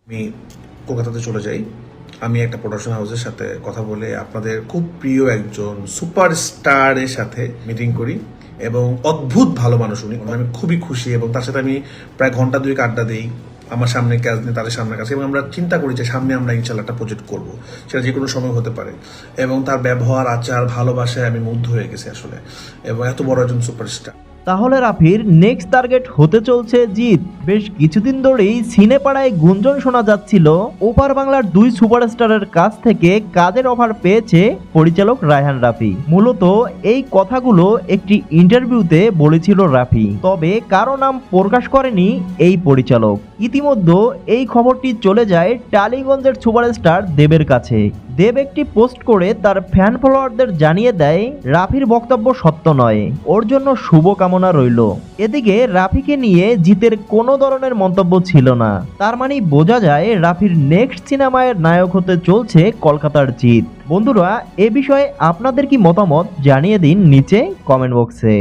আমি কলকাতাতে চলে যাই। আমি একটা প্রোডাকশন হাউসের সাথে কথা বলে আপনাদের খুব প্রিয় একজন সুপারস্টারের সাথে মিটিং করি এবং অদ্ভুত ভালো মানুষ উনি। আমি খুবই খুশি এবং তার সাথে আমি প্রায় ঘন্টা দুয়েক আড্ডা দিই। আমার সামনে কাজ নিয়ে তাদের সামনে কাছে, এবং আমরা চিন্তা করি যে সামনে আমরা ইনশাল্লাহ একটা প্রজেক্ট করবো, সেটা যে কোনো সময় হতে পারে। এবং তার ব্যবহার, আচার, ভালোবাসায় আমি মুগ্ধ হয়ে গেছি আসলে, এবং এত বড় একজন সুপারস্টার। তাহলে রাফির নেক্সট টার্গেট হতে চলছে জিৎ। বেশ কিছুদিন ধরেই সিনেপাড়ায় গুঞ্জন শোনা যাচ্ছিল ওপার বাংলার দুই সুপারস্টারের কাছ থেকে কাজের অফার পেয়েছে পরিচালক রায়হান রাফি। মূলত এই কথাগুলো একটি ইন্টারভিউতে বলেছিল রাফি, তবে কারো নাম প্রকাশ করেনি এই পরিচালক। ইতিমধ্যে এই খবরটি চলে যায় টালিগঞ্জের সুপারস্টার দেবের কাছে। দেব একটি পোস্ট করে তার ফ্যান ফলোয়ারদের জানিয়ে দেয় রাফির বক্তব্য সত্য নয়, ওর জন্য শুভকামনা রইল। এদিকে রাফিকে নিয়ে জিতের কোনো ধরনের মন্তব্য ছিল না। তার মানে বোঝা যায় রাফির নেক্সট সিনেমায় নায়ক হতে চলছে কলকাতার জিৎ। বন্ধুরা, এ বিষয়ে আপনাদের কি মতামত জানিয়ে দিন নিচে কমেন্ট বক্সে।